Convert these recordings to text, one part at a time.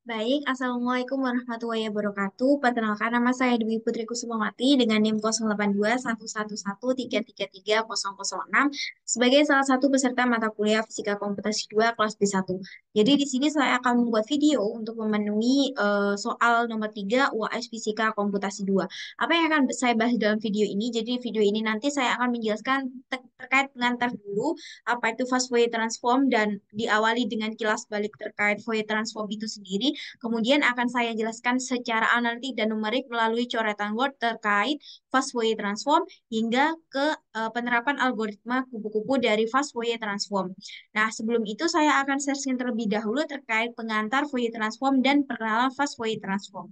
Baik, Assalamualaikum warahmatullahi wabarakatuh. Perkenalkan nama saya Dwi Putri Kusumawati dengan NIM 08211133330006 sebagai salah satu peserta mata kuliah Fisika Komputasi 2 kelas B1. Jadi di sini saya akan membuat video untuk memenuhi soal nomor 3 UAS Fisika Komputasi 2. Apa yang akan saya bahas dalam video ini? Jadi video ini nanti saya akan menjelaskan terkait pengantar dulu apa itu fast Fourier transform dan diawali dengan kilas balik terkait Fourier transform itu sendiri. Kemudian akan saya jelaskan secara analitik dan numerik melalui coretan Word terkait fast Fourier transform hingga ke penerapan algoritma kupu-kupu dari fast Fourier transform. Nah, sebelum itu saya akan sharing terlebih dahulu terkait pengantar Fourier transform dan perkenalan fast Fourier transform.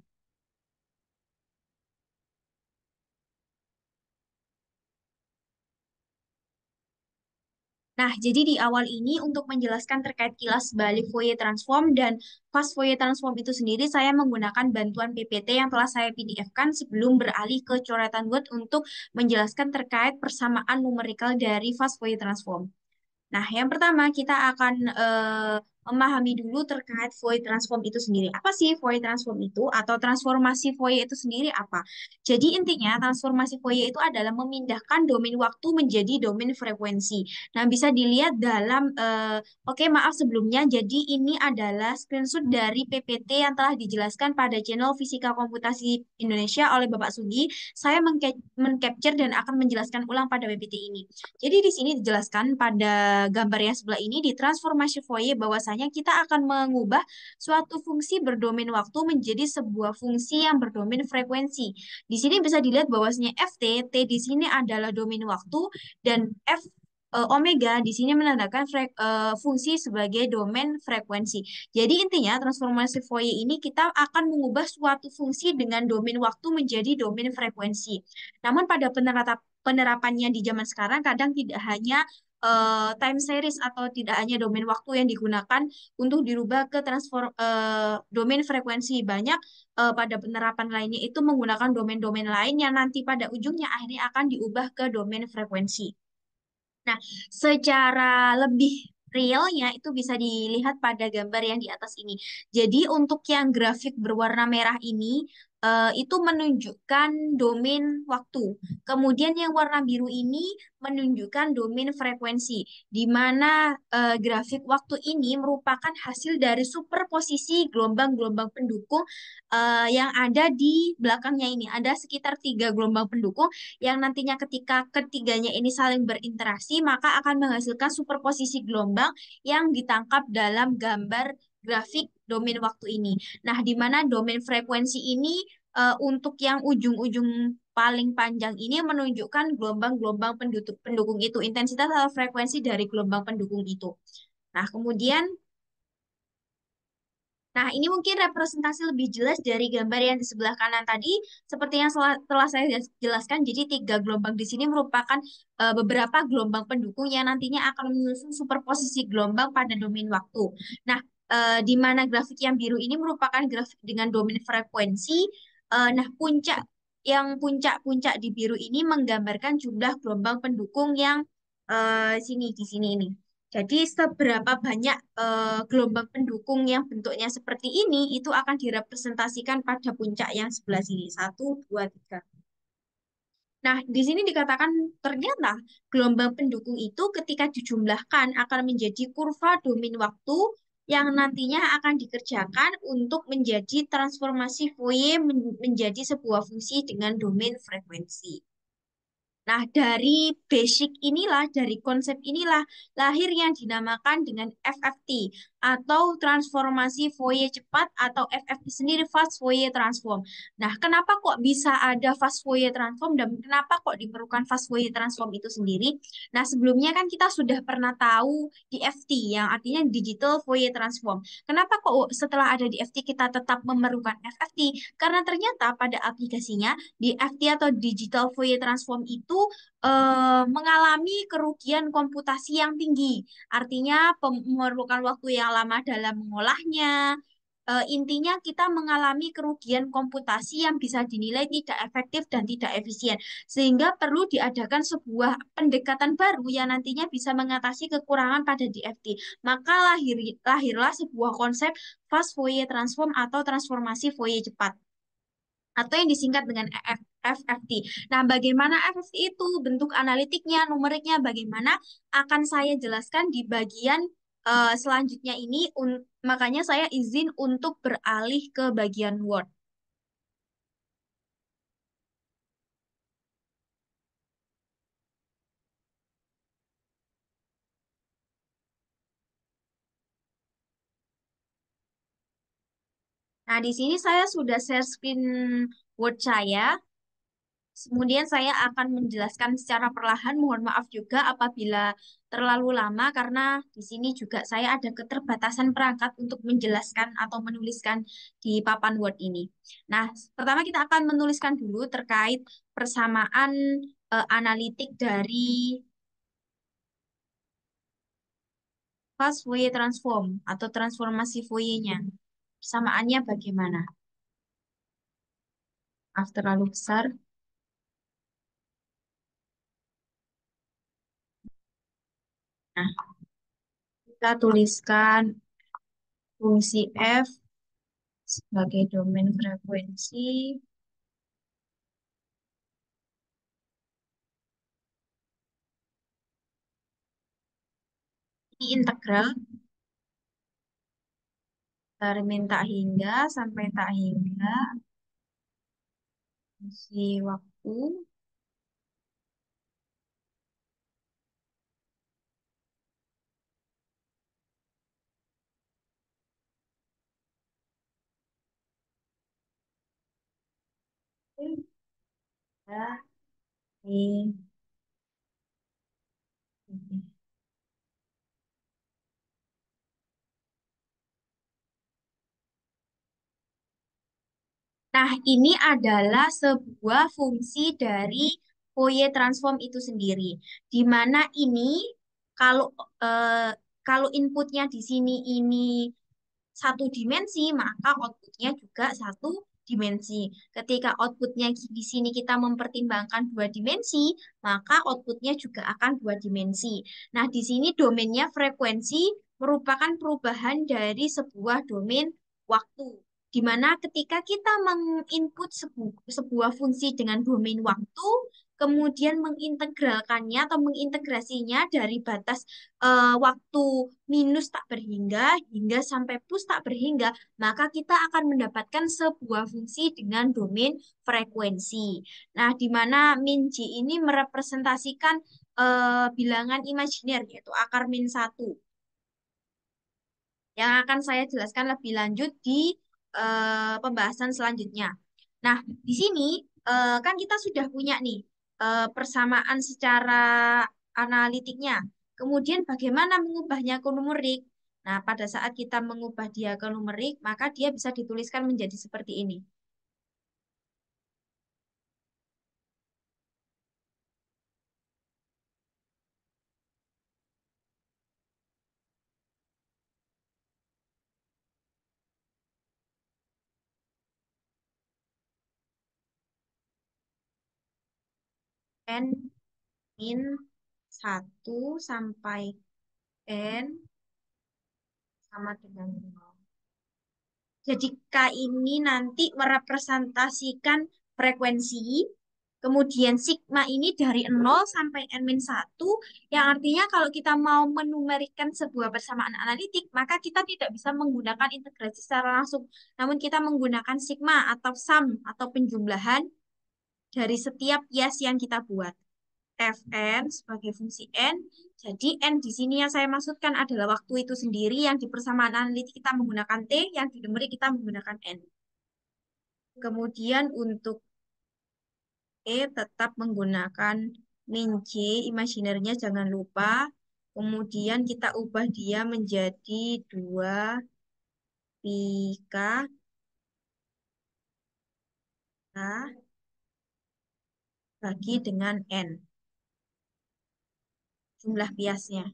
Nah, jadi di awal ini untuk menjelaskan terkait kilas balik Fourier transform dan fast Fourier transform itu sendiri, saya menggunakan bantuan PPT yang telah saya PDF-kan sebelum beralih ke coretan Word untuk menjelaskan terkait persamaan numerikal dari fast Fourier transform. Nah, yang pertama kita akan memahami dulu terkait Fourier transform itu sendiri. Apa sih Fourier transform itu atau transformasi Fourier itu sendiri apa? Jadi intinya transformasi Fourier itu adalah memindahkan domain waktu menjadi domain frekuensi. Nah, bisa dilihat dalam oke, maaf sebelumnya. Jadi ini adalah screenshot dari PPT yang telah dijelaskan pada channel Fisika Komputasi Indonesia oleh Bapak Sugi. Saya men-capture dan akan menjelaskan ulang pada PPT ini. Jadi di sini dijelaskan pada gambar yang sebelah ini di transformasi Fourier bahwasanya kita akan mengubah suatu fungsi berdomain waktu menjadi sebuah fungsi yang berdomain frekuensi. Di sini bisa dilihat bahwasanya ft, t di sini adalah domain waktu dan omega di sini menandakan fungsi sebagai domain frekuensi. Jadi intinya transformasi Fourier ini kita akan mengubah suatu fungsi dengan domain waktu menjadi domain frekuensi. Namun pada penerapannya di zaman sekarang kadang tidak hanya time series atau tidak hanya domain waktu yang digunakan untuk dirubah ke domain frekuensi. Banyak pada penerapan lainnya itu menggunakan domain-domain lain yang nanti pada ujungnya akhirnya akan diubah ke domain frekuensi. Nah, secara lebih realnya itu bisa dilihat pada gambar yang di atas ini. Jadi untuk yang grafik berwarna merah ini itu menunjukkan domain waktu. Kemudian yang warna biru ini menunjukkan domain frekuensi, di mana grafik waktu ini merupakan hasil dari superposisi gelombang-gelombang pendukung yang ada di belakangnya ini. Ada sekitar tiga gelombang pendukung yang nantinya ketika ketiganya ini saling berinteraksi, maka akan menghasilkan superposisi gelombang yang ditangkap dalam gambar grafik domain waktu ini. Nah, di mana domain frekuensi ini untuk yang ujung-ujung paling panjang ini menunjukkan gelombang-gelombang pendukung itu, intensitas atau frekuensi dari gelombang pendukung itu. Nah, kemudian Nah, ini mungkin representasi lebih jelas dari gambar yang di sebelah kanan tadi. Seperti yang telah saya jelaskan, jadi tiga gelombang di sini merupakan beberapa gelombang pendukung yang nantinya akan menyusun superposisi gelombang pada domain waktu. Nah, di mana grafik yang biru ini merupakan grafik dengan domain frekuensi. Nah, puncak-puncak di biru ini menggambarkan jumlah gelombang pendukung yang di sini ini. Jadi seberapa banyak gelombang pendukung yang bentuknya seperti ini itu akan direpresentasikan pada puncak yang sebelah sini. Satu, dua, tiga. Nah, di sini dikatakan ternyata gelombang pendukung itu ketika dijumlahkan akan menjadi kurva domain waktu yang nantinya akan dikerjakan untuk menjadi transformasi Fourier menjadi sebuah fungsi dengan domain frekuensi. Nah, dari basic inilah, dari konsep inilah lahir yang dinamakan dengan FFT atau transformasi Fourier cepat atau FFT sendiri fast Fourier transform. Nah, kenapa kok bisa ada fast Fourier transform dan kenapa kok diperlukan fast Fourier transform itu sendiri? Nah, sebelumnya kan kita sudah pernah tahu DFT yang artinya digital Fourier transform. Kenapa kok setelah ada DFT kita tetap memerlukan FFT? Karena ternyata pada aplikasinya DFT atau digital Fourier transform itu mengalami kerugian komputasi yang tinggi. Artinya memerlukan waktu yang lama dalam mengolahnya, Intinya kita mengalami kerugian komputasi yang bisa dinilai tidak efektif dan tidak efisien, sehingga perlu diadakan sebuah pendekatan baru yang nantinya bisa mengatasi kekurangan pada DFT. Maka lahirlah sebuah konsep fast Fourier transform atau transformasi Fourier cepat atau yang disingkat dengan FFT. Nah, bagaimana FFT itu? Bentuk analitiknya, numeriknya, bagaimana akan saya jelaskan di bagian selanjutnya ini. Makanya saya izin untuk beralih ke bagian Word. Nah, di sini saya sudah share screen Word saya. Kemudian saya akan menjelaskan secara perlahan. Mohon maaf juga apabila terlalu lama karena di sini juga saya ada keterbatasan perangkat untuk menjelaskan atau menuliskan di papan Word ini. Nah, pertama kita akan menuliskan dulu terkait persamaan analitik dari fast Fourier transform atau transformasi Fourier-nya. Persamaannya bagaimana? Maaf terlalu besar. Nah, kita tuliskan fungsi F sebagai domain frekuensi ini integral dari min tak hingga sampai tak hingga fungsi waktu dari Nah, ini adalah sebuah fungsi dari Fourier transform itu sendiri, di mana ini kalau eh, kalau inputnya di sini ini satu dimensi, maka outputnya juga satu dimensi. Ketika outputnya di sini kita mempertimbangkan dua dimensi, maka outputnya juga akan dua dimensi. Nah, di sini domainnya frekuensi merupakan perubahan dari sebuah domain waktu. Di mana ketika kita menginput sebuah fungsi dengan domain waktu, kemudian mengintegralkannya atau mengintegrasinya dari batas waktu minus tak berhingga hingga sampai plus tak berhingga, maka kita akan mendapatkan sebuah fungsi dengan domain frekuensi. Nah, di mana min J ini merepresentasikan bilangan imajiner, yaitu akar min satu yang akan saya jelaskan lebih lanjut di pembahasan selanjutnya. Nah, di sini kan kita sudah punya nih persamaan secara analitiknya. Kemudian bagaimana mengubahnya ke numerik? Nah, pada saat kita mengubah dia ke numerik, maka dia bisa dituliskan menjadi seperti ini. N min satu sampai N sama dengan nol. Jadi K ini nanti merepresentasikan frekuensi, kemudian sigma ini dari nol sampai N-1, yang artinya kalau kita mau menumerikan sebuah persamaan analitik, maka kita tidak bisa menggunakan integrasi secara langsung, namun kita menggunakan sigma atau sum atau penjumlahan dari setiap bias yang kita buat. Fn sebagai fungsi n. Jadi n di sini yang saya maksudkan adalah waktu itu sendiri yang di persamaan analitik kita menggunakan t, yang di numerik kita menggunakan n. Kemudian untuk e tetap menggunakan min J, imajinernya jangan lupa. Kemudian kita ubah dia menjadi 2 pi k K bagi dengan n, jumlah biasnya.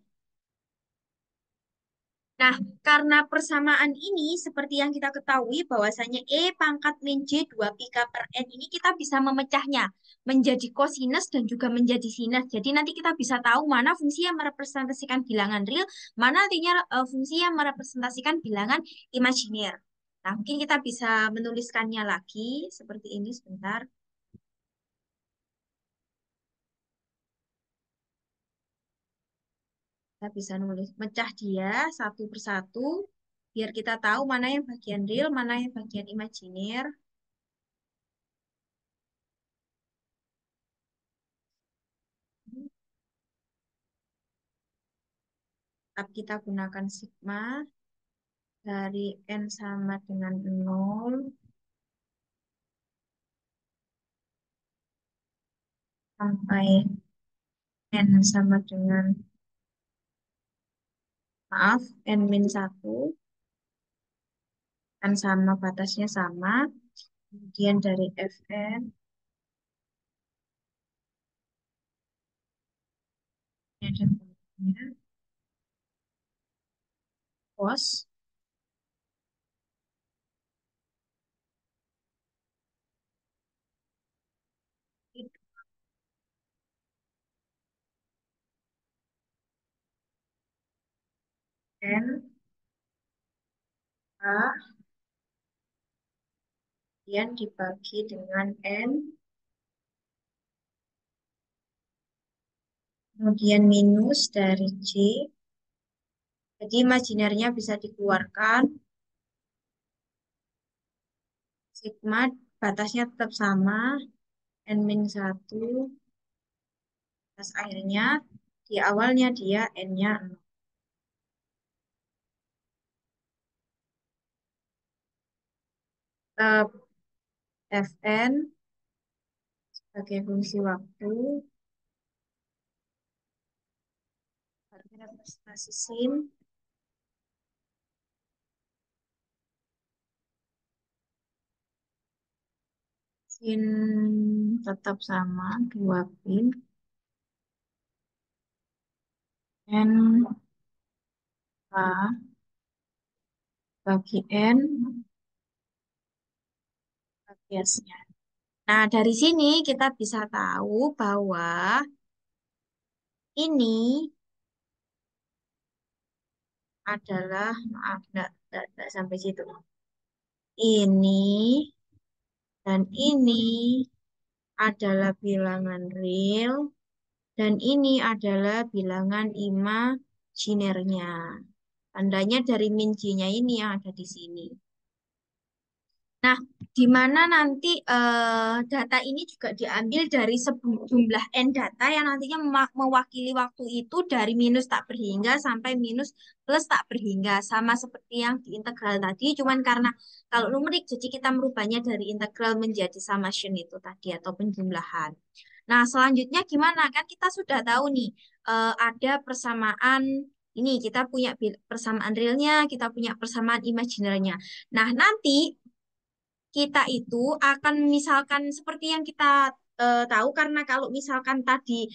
Nah, karena persamaan ini seperti yang kita ketahui bahwasanya E pangkat min J 2 pi K per N ini kita bisa memecahnya menjadi kosinus dan juga menjadi sinus. Jadi nanti kita bisa tahu mana fungsi yang merepresentasikan bilangan real, mana artinya fungsi yang merepresentasikan bilangan imajiner. Nah, mungkin kita bisa menuliskannya lagi seperti ini sebentar. Kita bisa nulis, mecah dia satu persatu, biar kita tahu mana yang bagian real, mana yang bagian imajiner. Tetap kita gunakan sigma dari N sama dengan 0 sampai N sama dengan, maaf, N min 1, kan sama batasnya sama. Kemudian dari Fn, ini ada bentuknya, cos, itu N, A, kemudian dibagi dengan N, kemudian minus dari J. Jadi imajinernya bisa dikeluarkan, sigma batasnya tetap sama, N min 1, pas akhirnya di awalnya dia N-nya 0. Tetap Fn sebagai fungsi waktu, berarti representasi sin, sin tetap sama, 2 pin, N A bagi N bagi S-nya. Nah, dari sini kita bisa tahu bahwa ini adalah, maaf, enggak sampai situ. Ini dan ini adalah bilangan real dan ini adalah bilangan imajinernya. Tandanya dari min J-nya ini yang ada di sini. Nah, di mana nanti data ini juga diambil dari jumlah n data yang nantinya mewakili waktu itu dari minus tak berhingga sampai minus plus tak berhingga. Sama seperti yang di integral tadi, cuman karena kalau numerik, jadi kita merubahnya dari integral menjadi summation itu tadi atau penjumlahan. Nah, selanjutnya gimana? Kan kita sudah tahu nih, ada persamaan ini, kita punya persamaan realnya, kita punya persamaan imajinernya. Nah, nanti kita itu akan misalkan seperti yang kita tahu, karena kalau misalkan tadi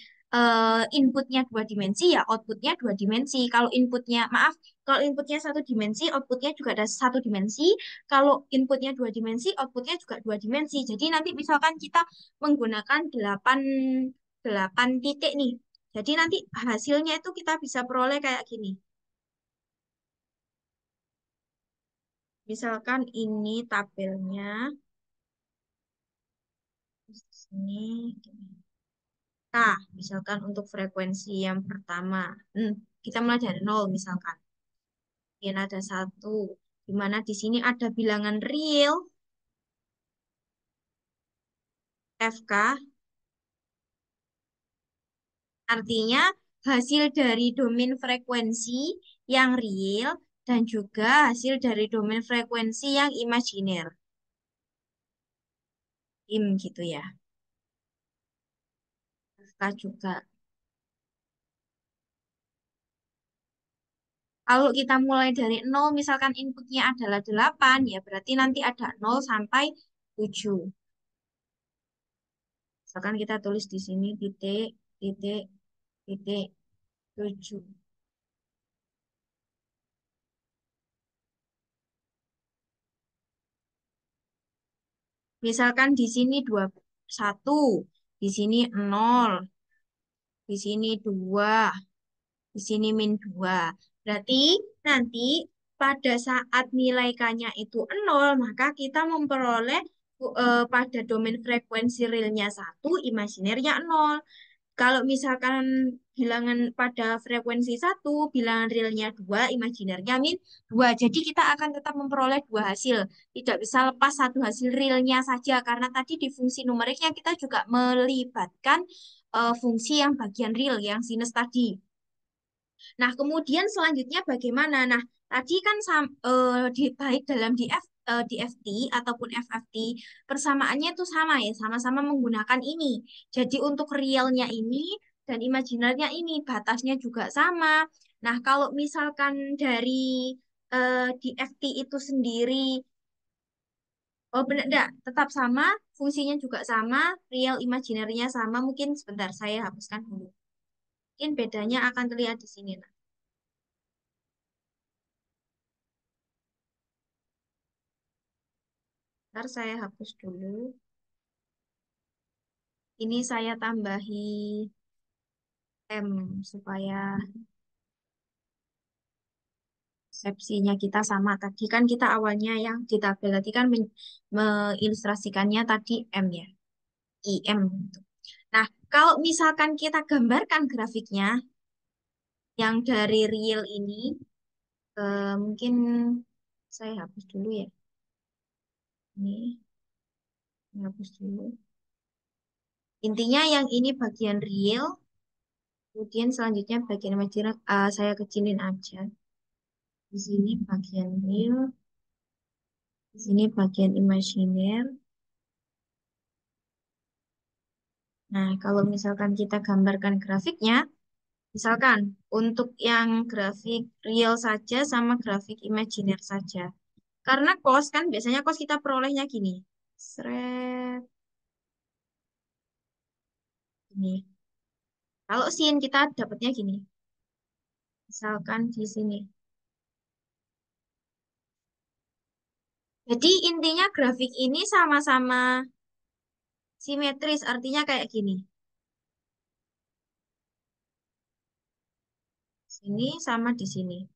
inputnya dua dimensi ya outputnya dua dimensi. Kalau inputnya, maaf, kalau inputnya satu dimensi, outputnya juga ada satu dimensi. Kalau inputnya dua dimensi, outputnya juga dua dimensi. Jadi nanti misalkan kita menggunakan 8 8 titik nih. Jadi nanti hasilnya itu kita bisa peroleh kayak gini. Misalkan ini tabelnya di sini gini. Nah, misalkan untuk frekuensi yang pertama, kita mulai dari nol misalkan. Kemudian ada satu, di mana di sini ada bilangan real, FK, artinya hasil dari domain frekuensi yang real dan juga hasil dari domain frekuensi yang imajiner. Gitu ya. FK juga. Kalau kita mulai dari nol, misalkan inputnya adalah 8, ya berarti nanti ada 0 sampai 7. Misalkan kita tulis di sini titik, titik, titik, 7. Misalkan di sini 1, di sini 0, di sini 2, di sini -2. Berarti nanti pada saat nilai K-nya itu 0, maka kita memperoleh pada domain frekuensi realnya 1, imajinernya 0. Kalau misalkan bilangan pada frekuensi 1, bilangan realnya 2, imajinernya -2. Jadi kita akan tetap memperoleh dua hasil. Tidak bisa lepas satu hasil realnya saja. Karena tadi di fungsi numeriknya kita juga melibatkan fungsi yang bagian real, yang sinus tadi. Nah, kemudian selanjutnya bagaimana? Nah, tadi kan baik dalam DFT ataupun FFT, persamaannya itu sama ya, sama-sama menggunakan ini. Jadi untuk realnya ini dan imajinernya ini, batasnya juga sama. Nah, kalau misalkan dari DFT itu sendiri, oh benar, enggak, tetap sama, fungsinya juga sama, real imajinernya sama. Mungkin sebentar, saya hapuskan dulu. Mungkin bedanya akan terlihat di sini. Nah, ntar saya hapus dulu. Ini saya tambahi M supaya persepsinya kita sama. Tadi kan kita awalnya yang di tabel tadi kan mengilustrasikannya tadi M ya, IM. Gitu. Nah, kalau misalkan kita gambarkan grafiknya yang dari real ini, mungkin saya hapus dulu ya. Ini hapus dulu. Intinya yang ini bagian real, kemudian selanjutnya bagian imajiner saya kecilin aja. Di sini bagian real, di sini bagian imajiner. Nah, kalau misalkan kita gambarkan grafiknya, misalkan untuk yang grafik real saja sama grafik imajiner saja. Karena cos kan biasanya cos kita perolehnya gini. Seret, ini. Kalau sin kita dapatnya gini. Misalkan di sini. Jadi intinya grafik ini sama-sama simetris, artinya kayak gini. Sini sama di sini.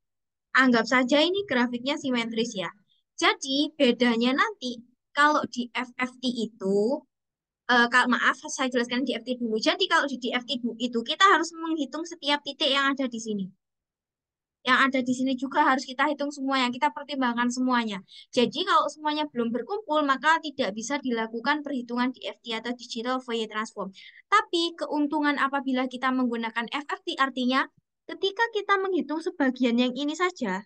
Anggap saja ini grafiknya simetris ya. Jadi bedanya nanti kalau di FFT itu, kalau maaf saya jelaskan di FT dulu. Jadi kalau di DFT itu kita harus menghitung setiap titik yang ada di sini. Yang ada di sini juga harus kita hitung semuanya, kita pertimbangkan semuanya. Jadi kalau semuanya belum berkumpul, maka tidak bisa dilakukan perhitungan DFT atau Digital Fourier Transform. Tapi keuntungan apabila kita menggunakan FFT artinya ketika kita menghitung sebagian yang ini saja,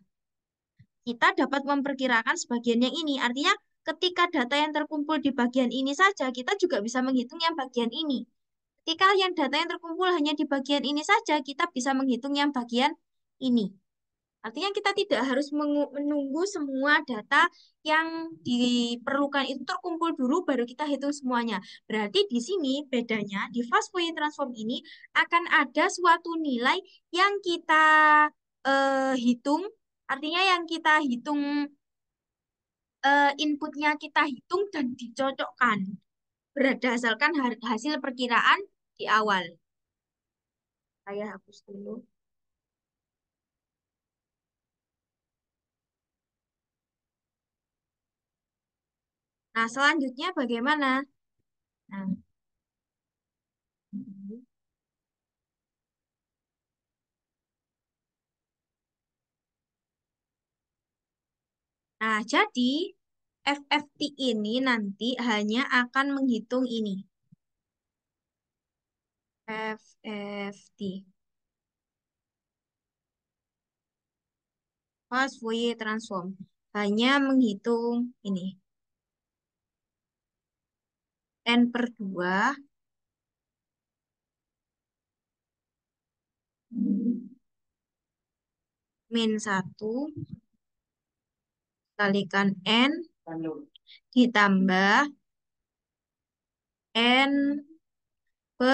kita dapat memperkirakan sebagian yang ini. Artinya ketika data yang terkumpul di bagian ini saja, kita juga bisa menghitung yang bagian ini. Ketika yang data yang terkumpul hanya di bagian ini saja, kita bisa menghitung yang bagian ini. Artinya kita tidak harus menunggu semua data yang diperlukan itu terkumpul dulu baru kita hitung semuanya. Berarti di sini bedanya di fast Fourier transform ini akan ada suatu nilai yang kita hitung, artinya yang kita hitung inputnya kita hitung dan dicocokkan berdasarkan hasil perkiraan di awal. Saya hapus dulu. Nah, selanjutnya bagaimana? Nah, jadi FFT ini nanti hanya akan menghitung ini. FFT. Fast Fourier Transform. Hanya menghitung ini. N/2 -1 kalikan N ditambah N/2.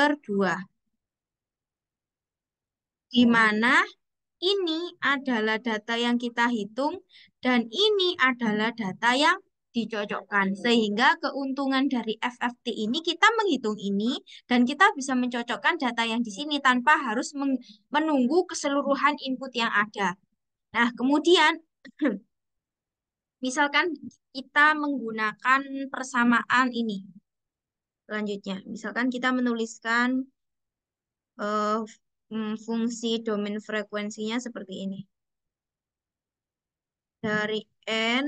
Di mana ini adalah data yang kita hitung dan ini adalah data yang dicocokkan. Sehingga keuntungan dari FFT ini kita menghitung ini dan kita bisa mencocokkan data yang di sini tanpa harus menunggu keseluruhan input yang ada. Nah, kemudian misalkan kita menggunakan persamaan ini. Selanjutnya, misalkan kita menuliskan eh, fungsi domain frekuensinya seperti ini. Dari N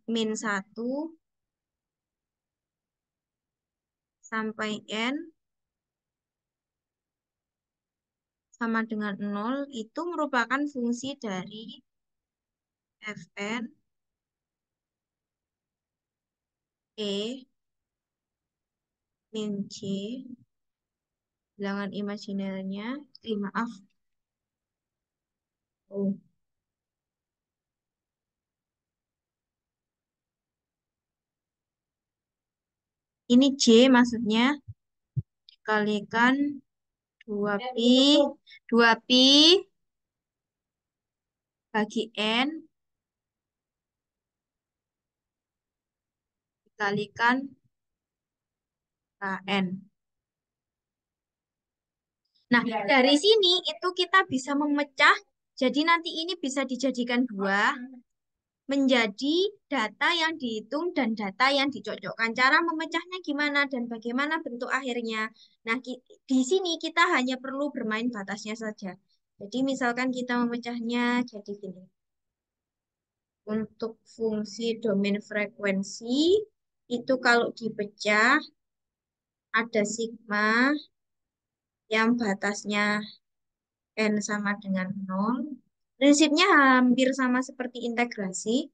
min 1 sampai N sama dengan 0 itu merupakan fungsi dari Fn E min C bilangan imajinernya, maaf. Oh, ini J maksudnya dikalikan 2pi 2pi bagi N dikalikan Kn. Nah, dari sini itu kita bisa memecah, jadi nanti ini bisa dijadikan dua, menjadi data yang dihitung dan data yang dicocokkan. Cara memecahnya gimana dan bagaimana bentuk akhirnya. Nah, di sini kita hanya perlu bermain batasnya saja. Jadi misalkan kita memecahnya jadi gini. Untuk fungsi domain frekuensi, itu kalau dipecah, ada sigma yang batasnya N sama dengan 0. Prinsipnya hampir sama seperti integrasi.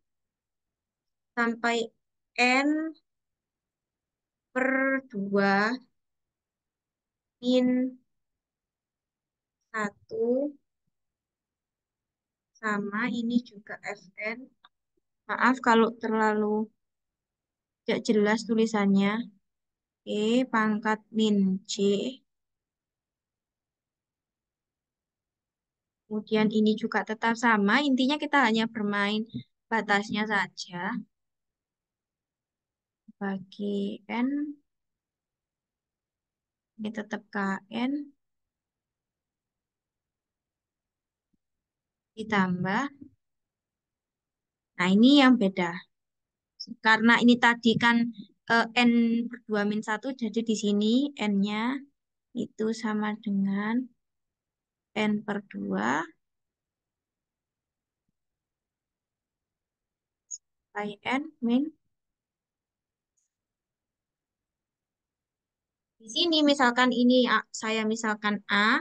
Sampai N per 2 min 1 sama ini juga Fn. Maaf kalau terlalu tidak jelas tulisannya. E pangkat min C. Kemudian ini juga tetap sama. Intinya kita hanya bermain batasnya saja. Bagi N, ini tetap Kn. Ditambah. Nah, ini yang beda. Karena ini tadi kan N per 2 min 1, jadi di sini N-nya itu sama dengan N per 2 by N min. Di sini misalkan ini saya misalkan A,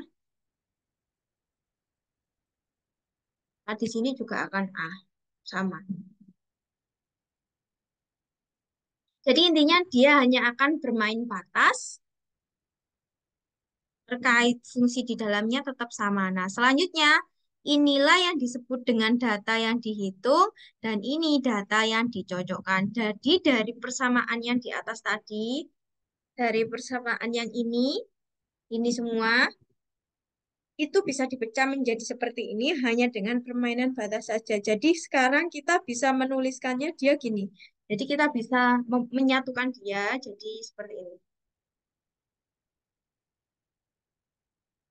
nah di sini juga akan A, sama. Jadi intinya dia hanya akan bermain batas, terkait fungsi di dalamnya tetap sama. Nah, selanjutnya inilah yang disebut dengan data yang dihitung dan ini data yang dicocokkan. Jadi dari persamaan yang di atas tadi, dari persamaan yang ini semua itu bisa dipecah menjadi seperti ini hanya dengan permainan batas saja. Jadi sekarang kita bisa menuliskannya dia gini. Jadi kita bisa menyatukan dia jadi seperti ini.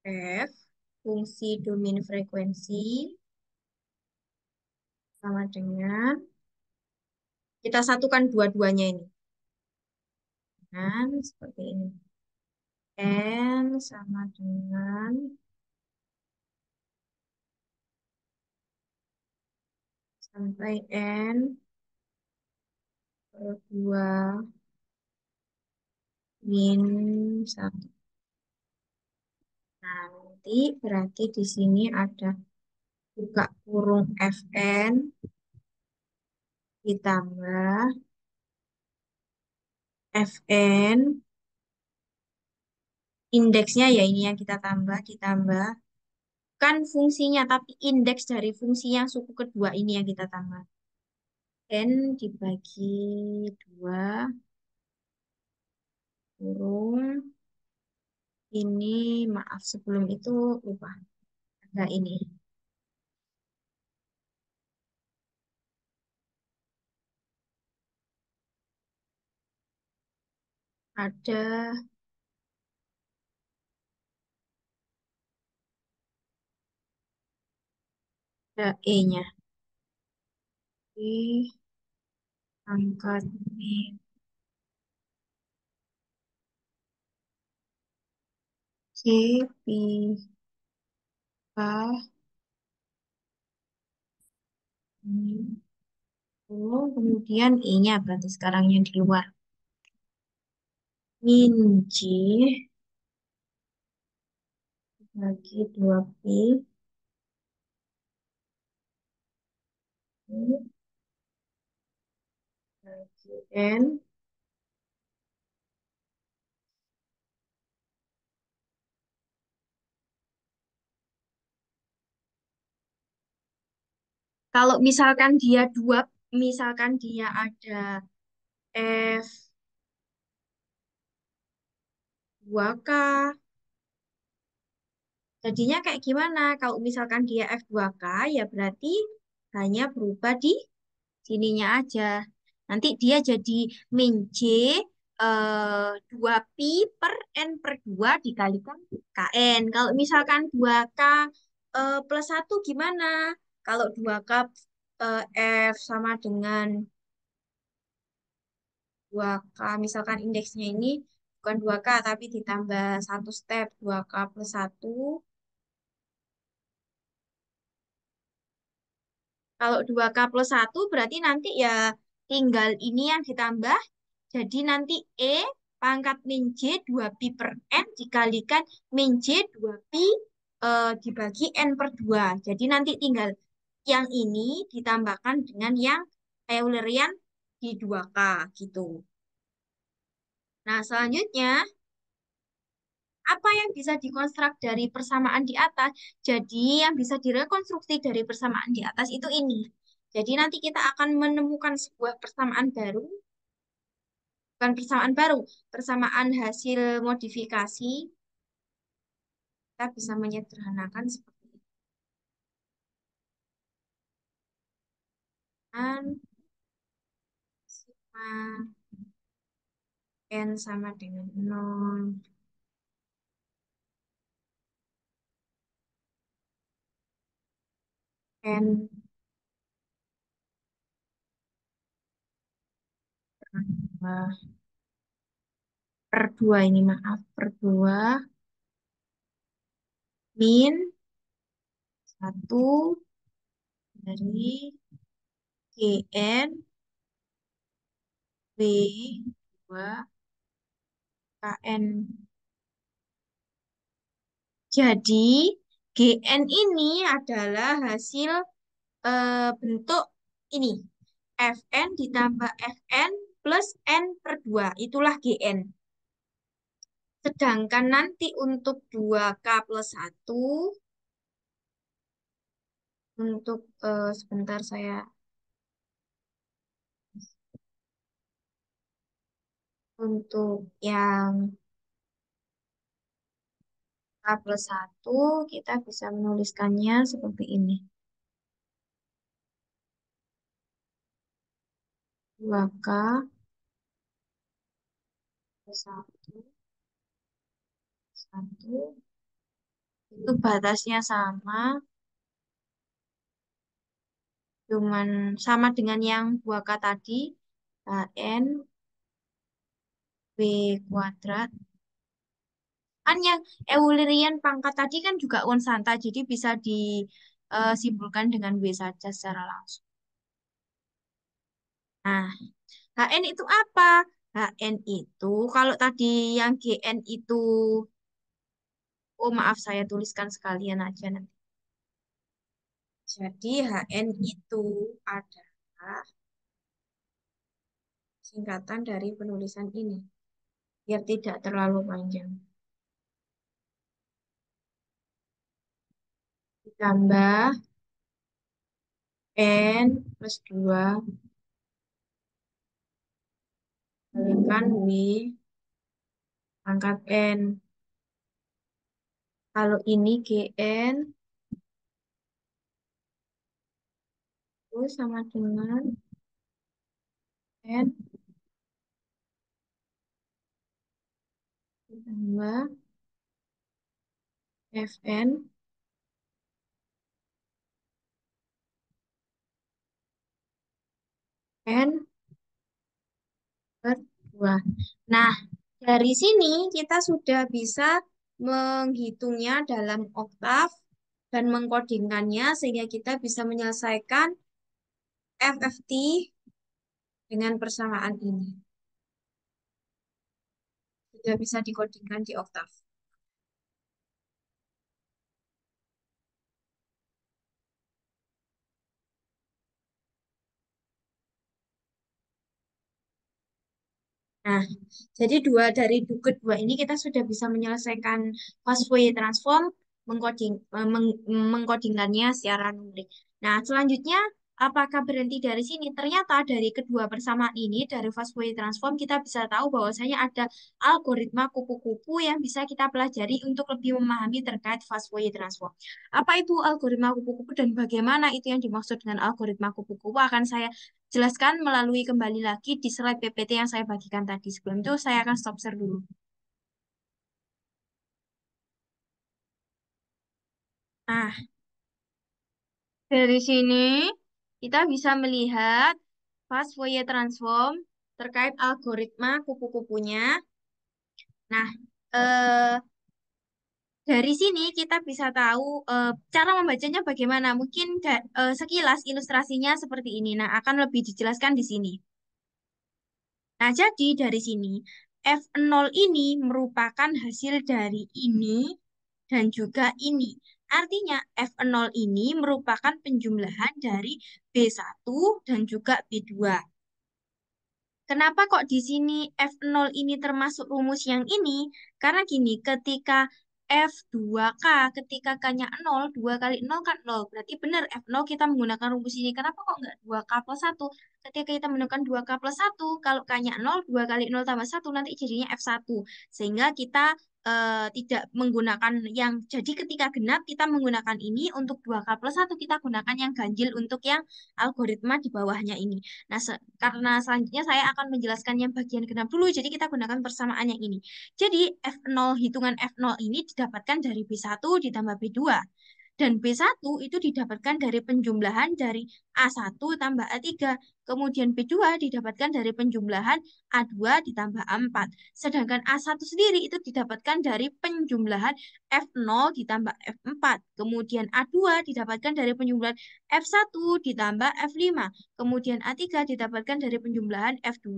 F fungsi domain frekuensi sama dengan kita satukan dua-duanya ini. Dan seperti ini. N sama dengan sampai N per 2 min 1. Nanti berarti di sini ada buka kurung Fn ditambah Fn indeksnya ya ini yang kita tambah ditambah kan fungsinya tapi indeks dari fungsi yang suku kedua ini yang kita tambah. N dibagi 2 kurung ini maaf sebelum itu lupa ada ini Ada, ada E-nya. E pangkat B, C, P, K, I, O, kemudian E-nya berarti sekarang yang di luar. Min J bagi 2P, bagi N. Kalau misalkan dia dua, misalkan dia ada F 2K, jadinya kayak gimana? Kalau misalkan dia F2K, ya berarti hanya berubah di sininya aja. Nanti dia jadi min J 2pi per N per 2 dikalikan KN. Kalau misalkan 2K plus 1 gimana? Kalau 2K eh, F sama dengan 2K, misalkan indeksnya ini bukan 2K tapi ditambah satu step 2K plus 1. Kalau 2K plus 1 berarti nanti ya tinggal ini yang ditambah. Jadi nanti E pangkat min J 2pi per N dikalikan min J 2pi dibagi N per 2. Jadi nanti tinggal yang ini ditambahkan dengan yang Eulerian di 2K gitu. Nah, selanjutnya apa yang bisa dikonstruk dari persamaan di atas? Jadi yang bisa direkonstruksi dari persamaan di atas itu ini. Jadi nanti kita akan menemukan sebuah persamaan baru, bukan persamaan baru, persamaan hasil modifikasi. Kita bisa menyederhanakan seperti ini. Kan sigma n sama dengan nol, n per 2 ini maaf, per 2 min satu dari Gn B 2 KN. Jadi, GN ini adalah hasil bentuk ini. Fn ditambah Fn plus N per 2. Itulah GN. Sedangkan nanti untuk 2K plus 1, untuk sebentar saya, untuk yang K plus 1, kita bisa menuliskannya seperti ini. 2K plus 1, 1, itu batasnya sama, cuman sama dengan yang 2K tadi, KN B kuadrat. Kan yang Eulerian pangkat tadi kan juga konstan, jadi bisa disimpulkan dengan W saja secara langsung. Nah, HN itu apa? HN itu, kalau tadi yang GN itu, oh maaf saya tuliskan sekalian aja nanti. Jadi HN itu adalah singkatan dari penulisan ini, biar tidak terlalu panjang. Ditambah N plus 2 kalikan W pangkat N. Kalau ini GN itu sama dengan, N Tambah Fn N per 2. Nah, dari sini kita sudah bisa menghitungnya dalam oktav dan mengkodingkannya sehingga kita bisa menyelesaikan FFT dengan persamaan ini. Sudah bisa dikodingkan di oktav. Nah, jadi kedua ini kita sudah bisa menyelesaikan fast Fourier transform, mengkodingkannya secara numerik. Nah, selanjutnya apakah berhenti dari sini? Ternyata dari kedua persamaan ini, dari fast Fourier transform, kita bisa tahu bahwasanya ada algoritma kupu-kupu yang bisa kita pelajari untuk lebih memahami terkait fast Fourier transform. Apa itu algoritma kupu-kupu dan bagaimana itu yang dimaksud dengan algoritma kupu-kupu akan saya jelaskan melalui kembali lagi di slide PPT yang saya bagikan tadi. Sebelum itu saya akan stop share dulu. Nah, dari sini kita bisa melihat fast Fourier transform terkait algoritma kupu-kupunya. Nah, eh, dari sini kita bisa tahu cara membacanya bagaimana. Mungkin sekilas ilustrasinya seperti ini. Nah, akan lebih dijelaskan di sini. Nah, jadi dari sini F0 ini merupakan hasil dari ini dan juga ini. Artinya F0 ini merupakan penjumlahan dari B1 dan juga B2. Kenapa kok di sini F0 ini termasuk rumus yang ini? Karena gini, ketika F2K, ketika K-nya 0, 2 kali 0 kan 0. Berarti benar F0 kita menggunakan rumus ini. Kenapa kok nggak 2K plus 1? Ketika kita menggunakan 2K plus 1, kalau K-nya 0, 2 kali 0 tambah 1, nanti jadinya F1. Sehingga kita tidak menggunakan yang, jadi ketika genap kita menggunakan ini, untuk 2K plus 1 kita gunakan yang ganjil untuk yang algoritma di bawahnya ini. Nah, karena selanjutnya saya akan menjelaskan yang bagian genap dulu, jadi kita gunakan persamaan yang ini. Jadi F0, hitungan F0 ini didapatkan dari B1 ditambah B2. Dan B1 itu didapatkan dari penjumlahan dari A1 tambah A3. Kemudian B2 didapatkan dari penjumlahan A2 ditambah A4. Sedangkan A1 sendiri itu didapatkan dari penjumlahan F0 ditambah F4. Kemudian A2 didapatkan dari penjumlahan F1 ditambah F5. Kemudian A3 didapatkan dari penjumlahan F2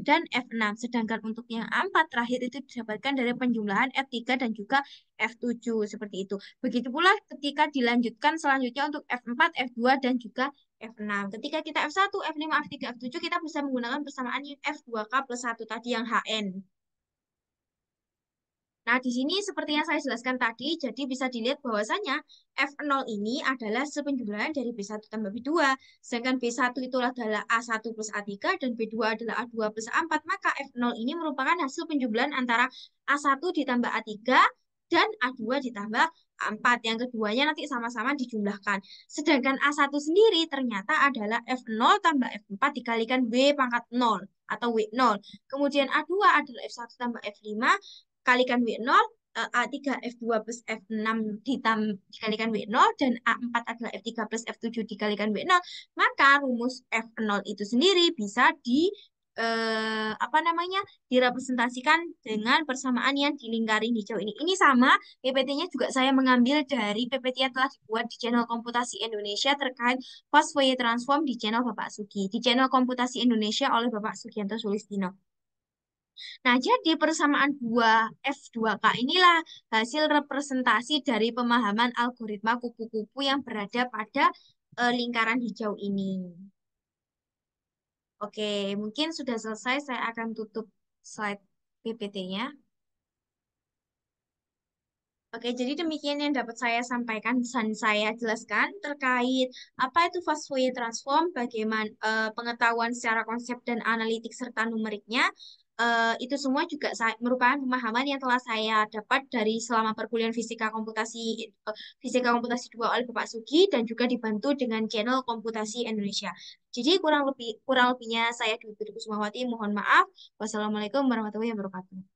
dan F6. Sedangkan untuk yang A4 terakhir itu didapatkan dari penjumlahan F3 dan juga F7 seperti itu. Begitu pula ketika dilanjutkan selanjutnya untuk F4, F2, dan juga F6. Ketika kita F1, F5, F3, F7, kita bisa menggunakan persamaan yang F2K plus 1 tadi yang HN. Nah, di sini seperti yang saya jelaskan tadi, jadi bisa dilihat bahwasanya F0 ini adalah sepenjumlahan dari B1 tambah B2. Sedangkan B1 itu adalah A1 plus A3 dan B2 adalah A2 plus A4. Maka F0 ini merupakan hasil penjumlahan antara A1 ditambah A3 dan A2 ditambah A4. Yang keduanya nanti sama-sama dijumlahkan. Sedangkan A1 sendiri ternyata adalah F0 tambah F4 dikalikan W pangkat 0 atau W0. Kemudian A2 adalah F1 tambah F5 kalikan W0, A3 F2 plus F6 dikalikan W0, dan A4 adalah F3 plus F7 dikalikan W0, maka rumus F0 itu sendiri bisa apa namanya, direpresentasikan dengan persamaan yang di lingkaran hijau ini. Ini sama, PPT-nya juga saya mengambil dari PPT yang telah dibuat di channel Komputasi Indonesia terkait fast Fourier transform di channel Bapak Sugi, di channel Komputasi Indonesia oleh Bapak Sugianto Sulistino. Nah, jadi persamaan 2F2K inilah hasil representasi dari pemahaman algoritma kupu-kupu yang berada pada lingkaran hijau ini. Oke, mungkin sudah selesai. Saya akan tutup slide PPT-nya. Oke, jadi demikian yang dapat saya sampaikan dan saya jelaskan terkait apa itu fast Fourier transform, bagaimana pengetahuan secara konsep dan analitik serta numeriknya. Itu semua juga merupakan pemahaman yang telah saya dapat dari selama perkuliahan fisika komputasi 2 oleh Bapak Sugi dan juga dibantu dengan channel Komputasi Indonesia. Jadi kurang lebihnya saya Dwi Kusumawati, mohon maaf. Wassalamualaikum warahmatullahi wabarakatuh.